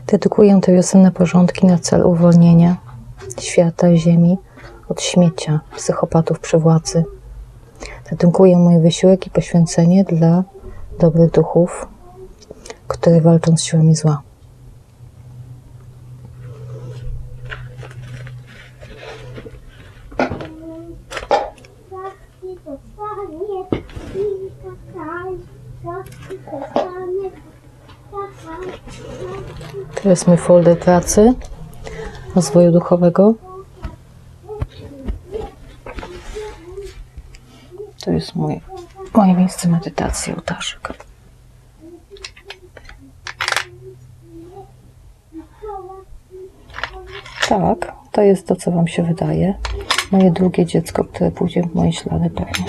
Dedykuję te wiosenne porządki na cel uwolnienia świata i ziemi od śmiecia, psychopatów przy władzy. Dedykuję mój wysiłek i poświęcenie dla dobrych duchów, które walczą z siłami zła. To jest mój folder pracy rozwoju duchowego. To jest moje miejsce medytacji, ołtarzyk. Tak, to jest to, co wam się wydaje. Moje drugie dziecko, które pójdzie w moje ślady pewnie.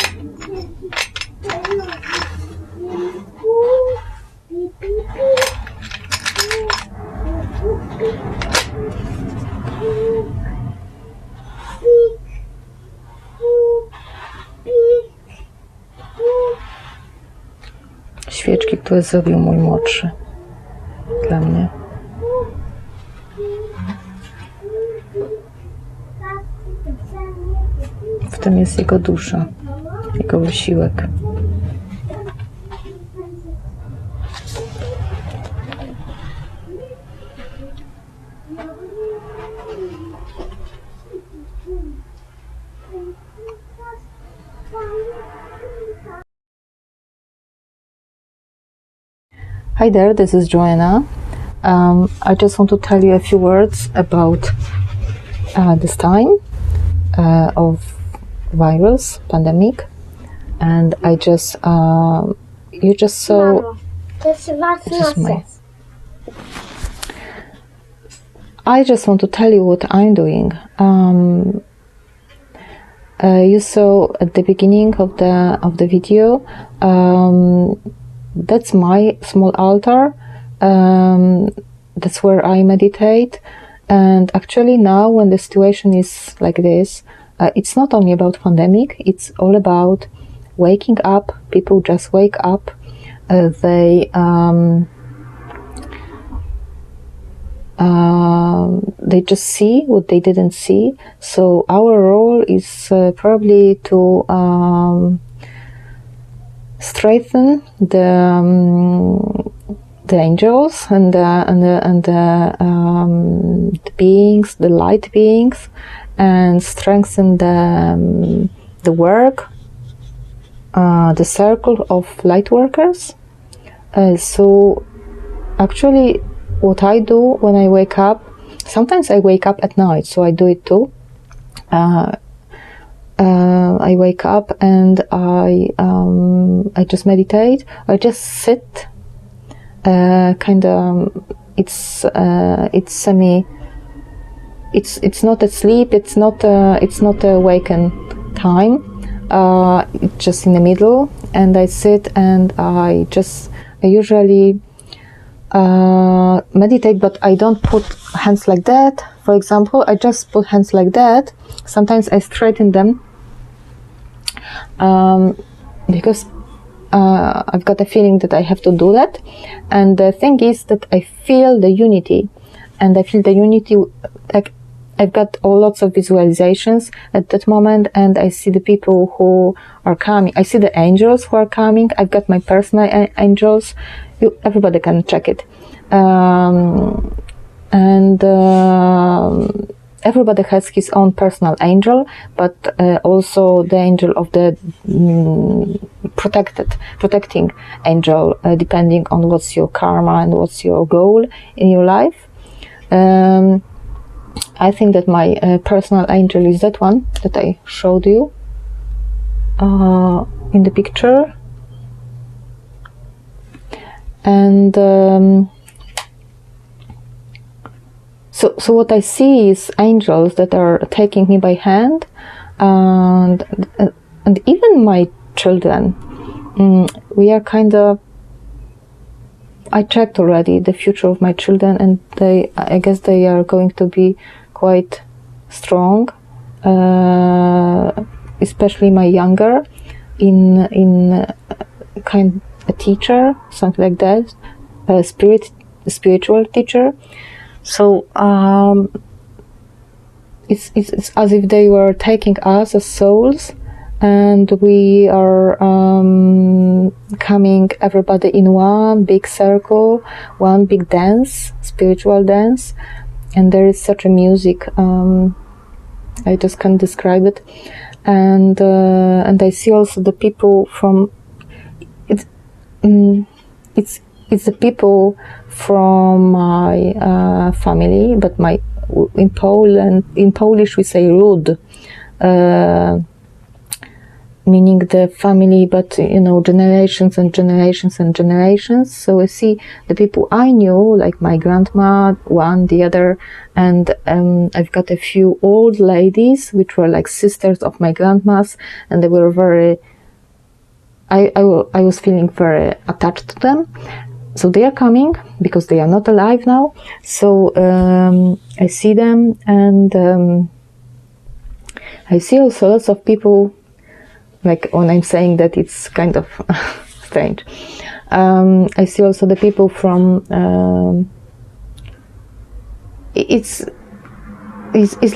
Świeczki, które zrobił mój młodszy dla mnie. W tym jest jego dusza, jego wysiłek. Hi there, this is Joanna. I just want to tell you a few words about this time of virus pandemic, and I just you just saw. I just want to tell you what I'm doing. You saw at the beginning of the video. That's my small altar. That's where I meditate. And actually now when the situation is like this, it's not only about pandemic, it's all about waking up. People just wake up. They just see what they didn't see. So our role is probably to strengthen the angels and the beings, the light beings, and strengthen the work, the circle of light workers. So actually what I do when I wake up, sometimes I wake up at night, so I do it too. I wake up and I just meditate. I just sit. Kind of. It's semi. It's not a sleep. It's not a awaken time. It's just in the middle, and I sit and I usually meditate, but I don't put hands like that. For example, I just put hands like that. Sometimes I straighten them because I've got a feeling that I have to do that. And the thing is that I feel the unity, and I feel the unity, like I've got lots of visualizations at that moment, and I see the people who are coming. I see the angels who are coming. I've got my personal angels. Everybody can check it. Everybody has his own personal angel, but also the angel of the protecting angel, depending on what's your karma and what's your goal in your life. I think that my personal angel is that one that I showed you in the picture. And so what I see is angels that are taking me by hand, and even my children. We are kind of. I checked already the future of my children, and I guess they are going to be quite strong, especially my younger, in kind a teacher, something like that, spiritual teacher. So it's as if they were taking us as souls, and we are coming, everybody in one big circle, one big dance, spiritual dance. And there is such a music, I just can't describe it. And I see also the people from it's the people from my family, but in Polish we say ród, meaning the family, but generations and generations and generations. So I see the people I knew, like my grandma, one, the other, and I've got a few old ladies which were like sisters of my grandma's, and they were very, I was feeling very attached to them. So they are coming because they are not alive now. So I see them, and I see also lots of people. Like when I'm saying that, it's kind of strange. I see also the people from. It's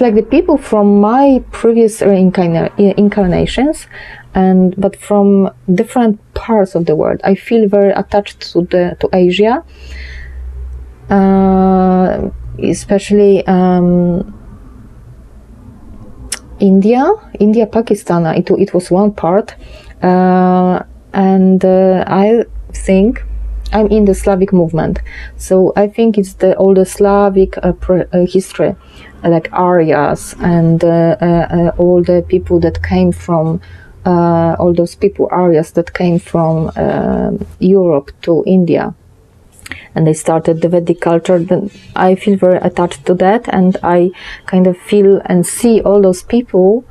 like the people from my previous incarnations, but from different parts of the world. I feel very attached to Asia, especially. India, Pakistan, it was one part, and I think I'm in the Slavic movement, so I think it's all the Slavic history, like Aryas and all the people that came from, all those people Aryas that came from Europe to India. And they started the Vedic culture. Then I feel very attached to that, and I kind of feel and see all those people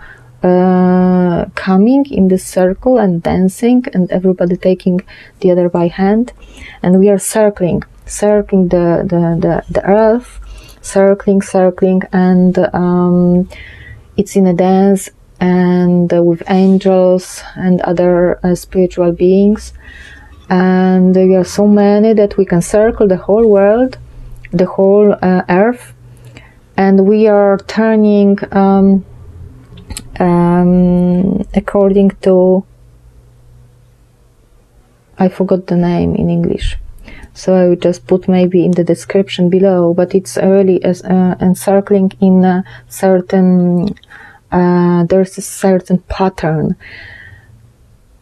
coming in the circle and dancing, and everybody taking the other by hand, and we are circling the earth, circling, and it's in a dance, and with angels and other spiritual beings. And there are so many that we can circle the whole world, the whole earth, and we are turning according to, I forgot the name in English, so I will just put maybe in the description below, but it's really encircling in a certain, there's a certain pattern.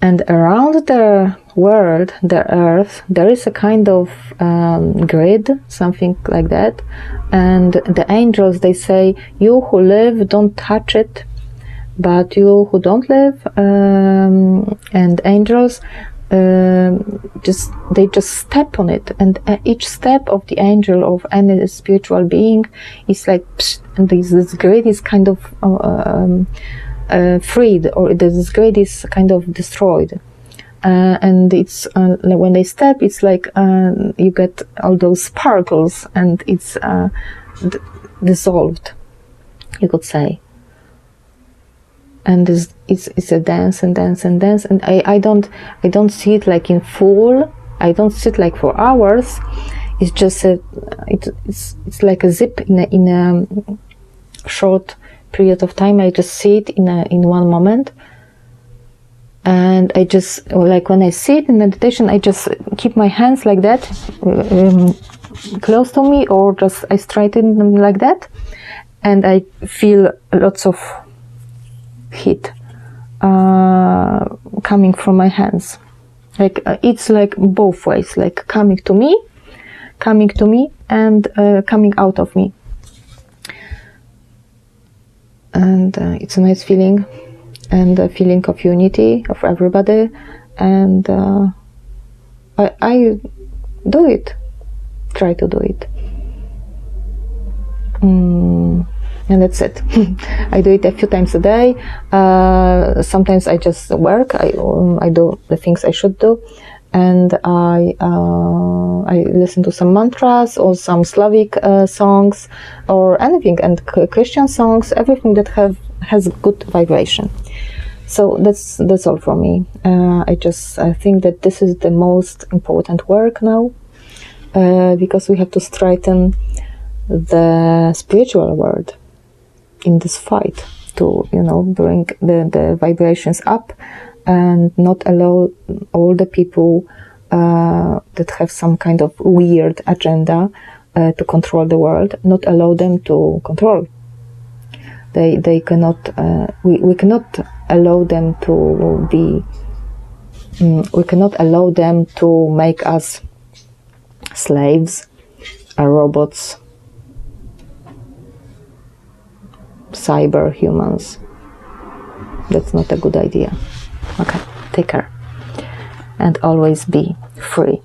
And around the world, the earth, there is a kind of grid, something like that. And the angels, they say, you who live, don't touch it, but you who don't live, and angels, they just step on it. And each step of the angel, of any spiritual being, is like, psh, and this grid is kind of freed, or this grid is kind of destroyed, and it's when they step, it's like you get all those sparkles, and it's dissolved, you could say. And it's a dance and dance and dance, and I don't see it like in full. I don't sit like for hours. It's just it's like a zip in a short period of time. I just see it in one moment, and I just, like when I sit in meditation, I just keep my hands like that, close to me, or just I straighten them like that, and I feel lots of heat coming from my hands. Like it's like both ways, like coming to me, and coming out of me. And it's a nice feeling, and a feeling of unity of everybody, and I do it, try to do it, and that's it. I do it a few times a day. Sometimes I just work, I do the things I should do, and I listen to some mantras or some Slavic songs or anything, and Christian songs, everything that has good vibration. So that's all from me. I think that this is the most important work now, because we have to straighten the spiritual world in this fight to, you know, bring the vibrations up and not allow all the people that have some kind of weird agenda to control the world, not allow them to control. They cannot, we cannot allow them to be, we cannot allow them to make us slaves, robots, cyber humans. That's not a good idea. Okay, take care and always be free.